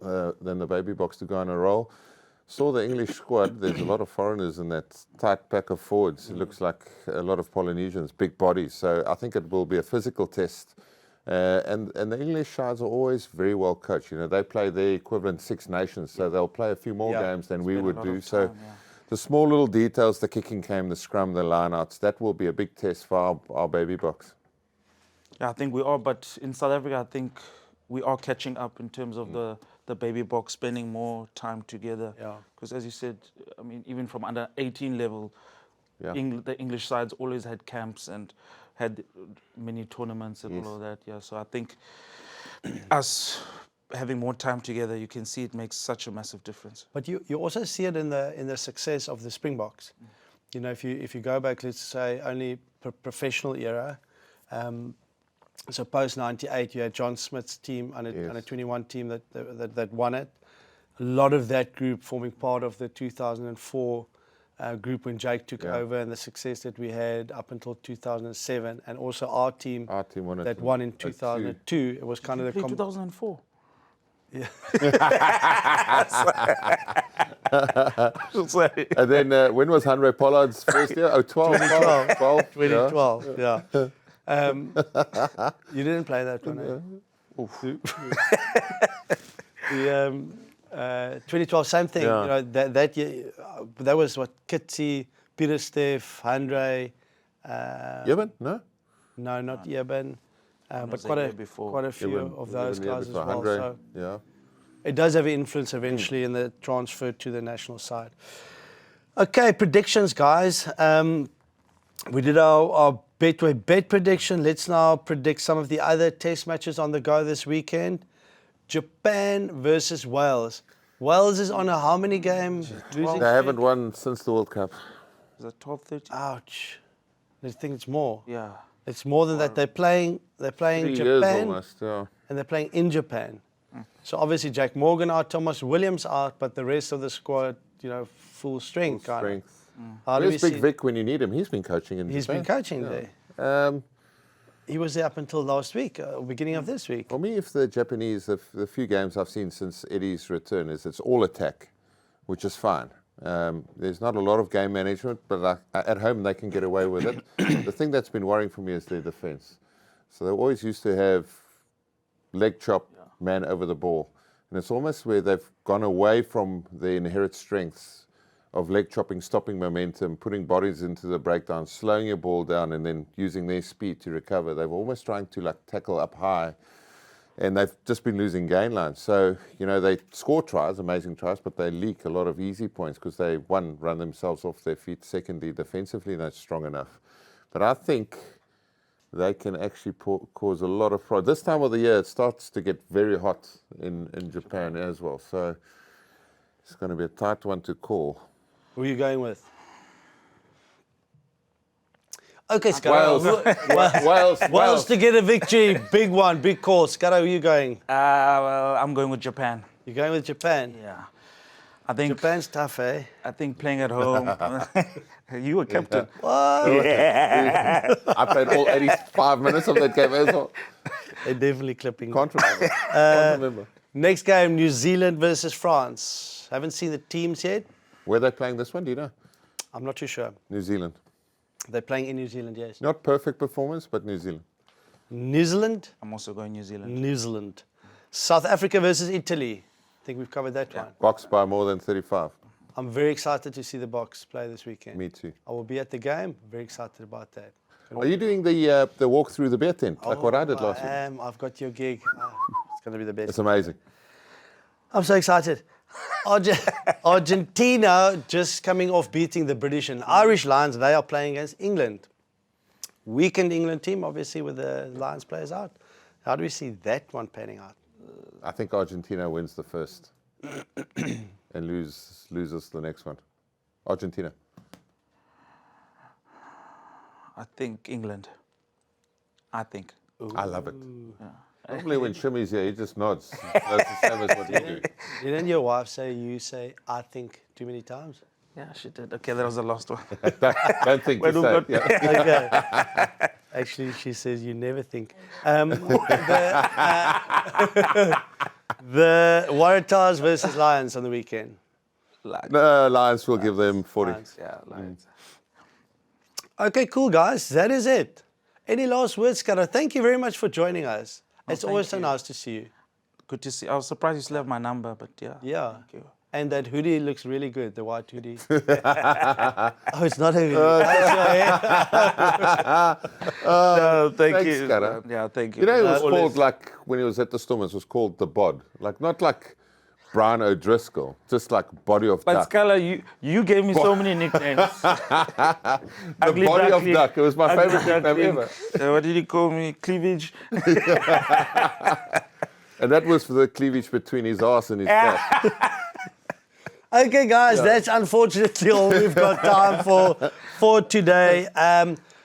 than the baby box to go on a roll. Saw the English squad. There's a lot of foreigners in that tight pack of forwards. It looks like a lot of Polynesians, big bodies. So I think it will be a physical test. And the English sides are always very well coached. You know, they play their equivalent Six Nations, so they'll play a few more games than we would do. So the small little details, the kicking game, the scrum, the lineouts, that will be a big test for our baby box. Yeah, I think we are, but in South Africa, I think we are catching up in terms of the baby box, spending more time together. Yeah. Because as you said, I mean, even from under 18 level, Yeah. the English sides always had camps and had many tournaments and all of that. Yeah, so I think us having more time together, you can see it makes such a massive difference. But you also see it in the success of the Springboks. You know, if you go back, let's say only professional era, so post '98, you had John Smith's team and a 21 team that won it. A lot of that group forming part of the 2004 group when Jake took over, and the success that we had up until 2007, and also our team won it that won in 2002. It was kind of the 2004. Yeah. Sorry. And then when was Henry Pollard's first year? Oh, 12. 2012, yeah. You didn't play that one, eh? The 2012, same thing. Yeah. You know, that year, that was what Kitty, Peter Steff, Andre. Yeben? No? No, not Yeben. But was quite the a year before. quite a few of those guys as well. Andre, So yeah. it does have an influence eventually in the transfer to the national side. Okay, predictions, guys. We did our Betway bet prediction. Let's now predict some of the other test matches on the go this weekend. Japan versus Wales. Wales is on a how many game losing They haven't won since the World Cup. Is that 12, 13? Ouch. I think it's more. Yeah. It's more than that. They're playing 3 years Japan almost, yeah. and they're playing in Japan. So obviously Jack Morgan out, Thomas Williams out, but the rest of the squad, you know, full strength. Full kind of. strength. How do we Where's Big see? Vic when you need him? He's been coaching in He's Japan. been coaching there. He was there up until last week, beginning of this week. For me, if the Japanese, the few games I've seen since Eddie's return, it's all attack, which is fine. There's not a lot of game management, but at home they can get away with it. The thing that's been worrying for me is their defense. So they always used to have leg chop, man over the ball. And it's almost where they've gone away from their inherent strengths of leg chopping, stopping momentum, putting bodies into the breakdown, slowing your ball down, and then using their speed to recover. They've almost trying to like tackle up high, and they've just been losing gain lines. So, you know, they score tries, amazing tries, but they leak a lot of easy points because they, one, run themselves off their feet. Secondly, defensively, not strong enough. But I think they can actually cause a lot of problems. This time of the year, it starts to get very hot in Japan as well. So it's going to be a tight one to call. Who are you going with? Okay, Scarra. Wales to get a victory. Big one, big call. Scarra, who are you going? Well, I'm going with Japan. You're going with Japan? Yeah. I think Japan's tough, eh? I think playing at home. You were captain. I played all 85 minutes of that game as well. They're definitely clipping. Can't remember. Can't remember. Next game, New Zealand versus France. Haven't seen the teams yet. Where are they playing this one, do you know? I'm not too sure. New Zealand. They're playing in New Zealand, yes. Not perfect performance, but New Zealand. New Zealand? I'm also going New Zealand. New Zealand. South Africa versus Italy. I think we've covered that one. Box by more than 35. I'm very excited to see the Boks play this weekend. Me too. I will be at the game. Very excited about that. Are you doing the walk through the beer tent, like what I did last week? I've got your gig. It's going to be the best. It's amazing. I'm so excited. Argentina just coming off beating the British and Irish Lions. They are playing against England. Weakened England team, obviously, with the Lions players out. How do we see that one panning out? I think Argentina wins the first and loses the next one. Argentina. I think England. I think. I love it. Normally when Shimmy's here, he just nods. That's the same as what you do. Didn't your wife say you say, I think, too many times? Yeah, she did. Okay, that was the last one. Don't think you say it. Yeah. Okay. Actually, she says you never think. The Waratahs versus Lions on the weekend. No, Lions will give them 40. Lions. Yeah, Lions. Okay, cool, guys. That is it. Any last words, Scarra? Thank you very much for joining us. It's always so nice to see you. Good to see. I was surprised you still have my number, but yeah. Yeah. Thank you. And that hoodie looks really good, the white hoodie. Oh, it's not a hoodie. That's your hair. No, thank Thanks, you. Scarra. Yeah, thank you. You know, it was called like, when he was at the Stormers, it was called the Bod. Like, not like Brian O'Driscoll, just like Body of But Duck. Scarra, you gave me so many nicknames. The Ugly Body of Duckling, Duck. It was my Ugly favorite nickname Duckling. ever. What did he call me? Cleavage? And that was for the cleavage between his ass and his back. Okay, guys, that's unfortunately all we've got time for today.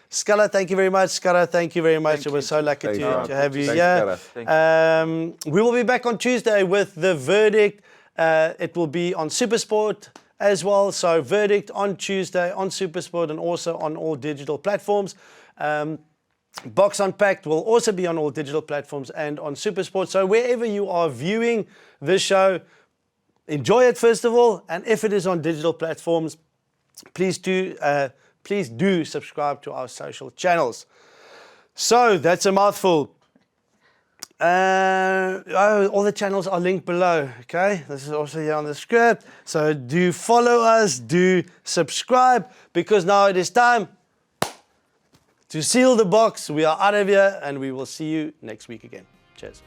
Scarra, thank you very much. Scarra, thank you very much. It was so lucky Thanks, to man. have you Thanks, here. Thank We will be back on Tuesday with the verdict. It will be on SuperSport as well. So verdict on Tuesday on SuperSport and also on all digital platforms. Boks Unpacked will also be on all digital platforms and on SuperSport. So wherever you are viewing this show, enjoy it first of all. And if it is on digital platforms, please do subscribe to our social channels. So that's a mouthful. All the channels are linked below, okay? This is also here on the script. So do follow us, do subscribe, because now it is time to seal the box. We are out of here, and we will see you next week again. Cheers.